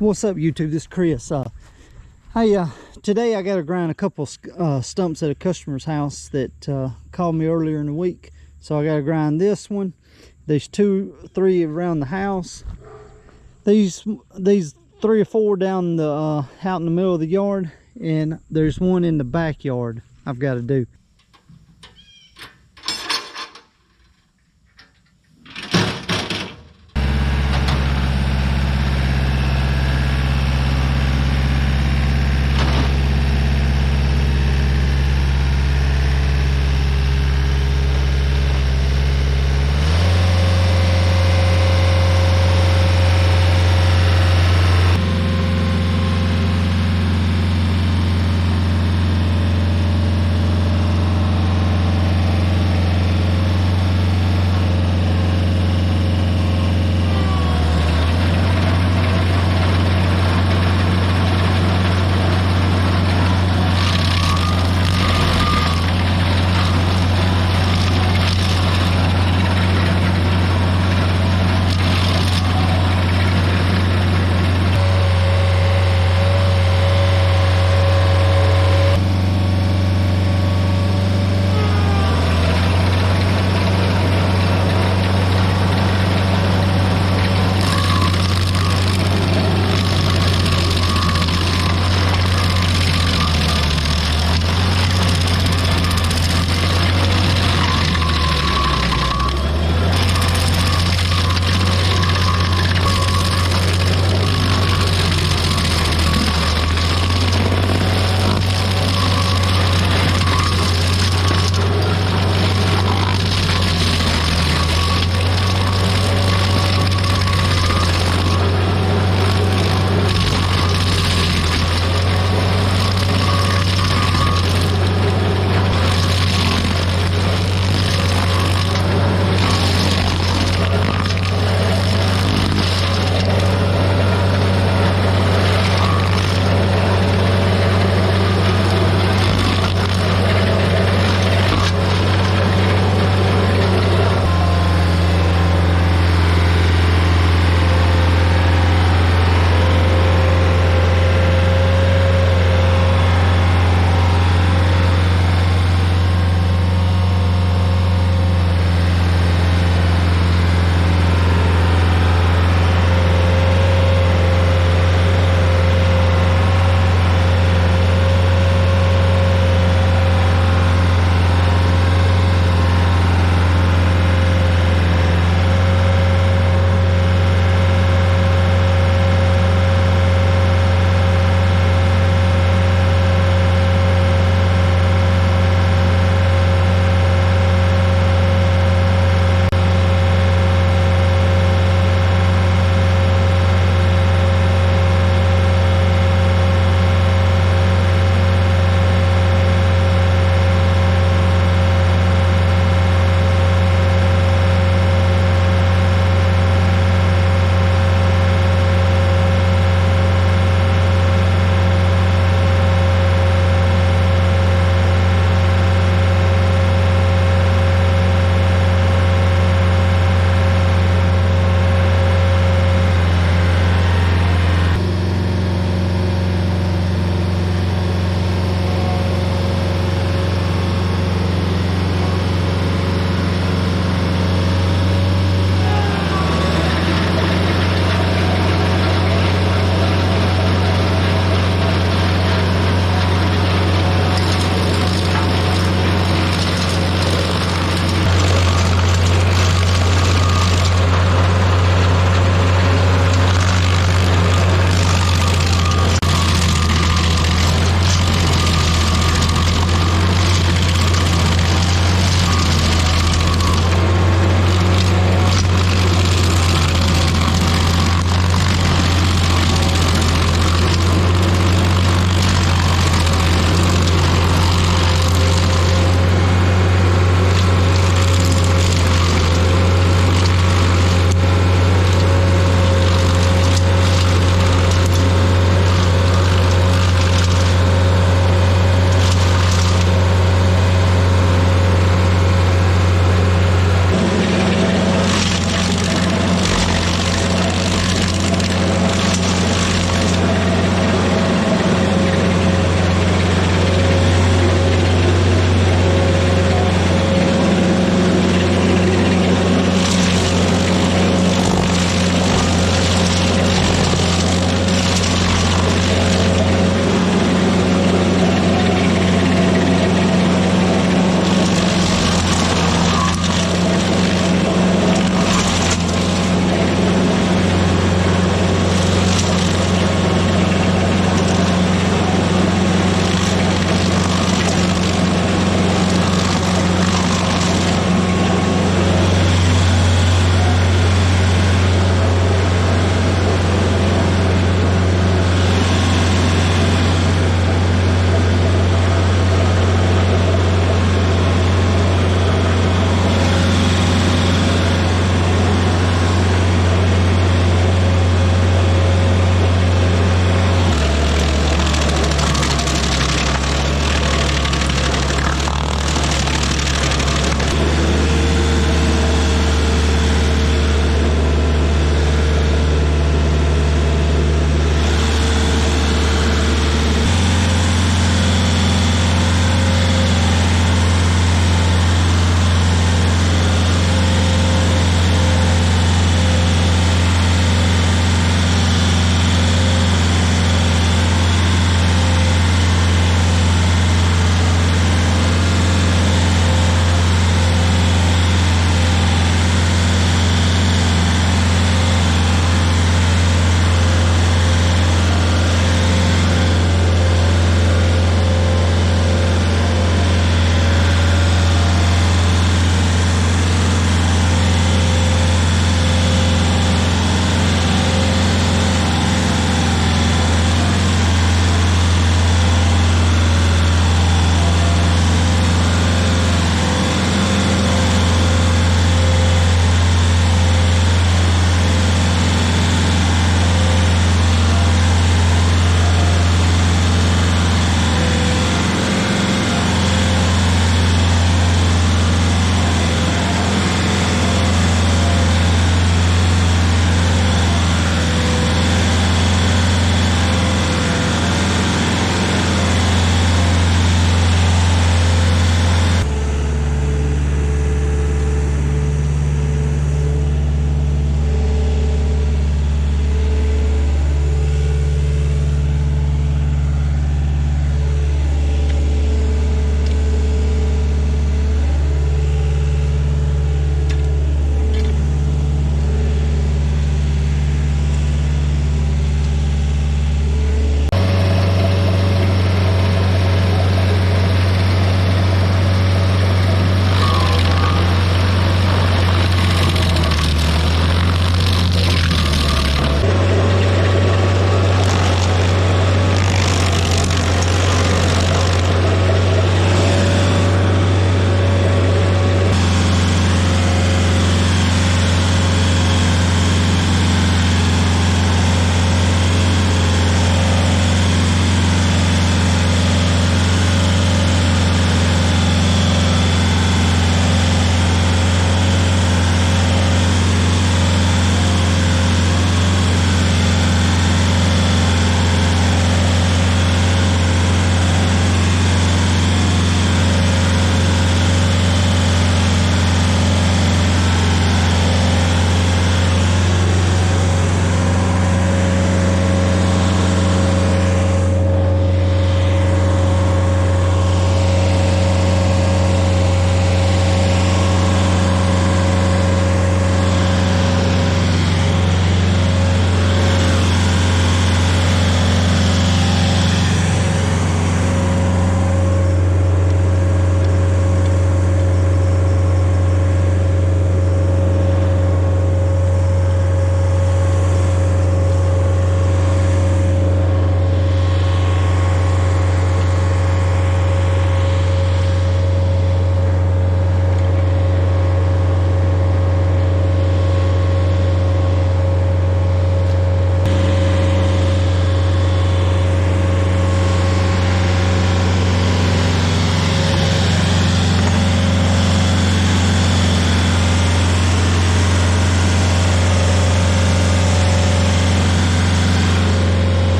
What's up, YouTube? This is Chris. Hey, today I got to grind a couple stumps at a customer's house that called me earlier in the week. So I got to grind this one. There's 3 around the house. These 3 or 4 down the out in the middle of the yard, and there's one in the backyard I've got to do.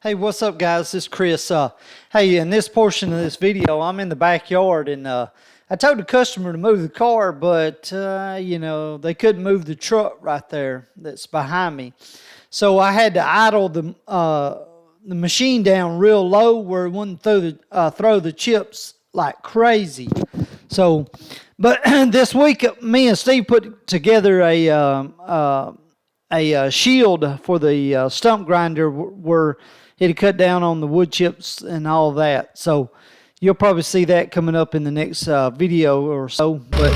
Hey, what's up, guys? This is Chris. Hey, in this portion of this video, I'm in the backyard, and I told the customer to move the car, but you know, they couldn't move the truck right there that's behind me. So I had to idle the machine down real low where it wouldn't throw the chips like crazy. So, but this week, me and Steve put together a shield for the stump grinder where it'd cut down on the wood chips and all that. So you'll probably see that coming up in the next video or so. But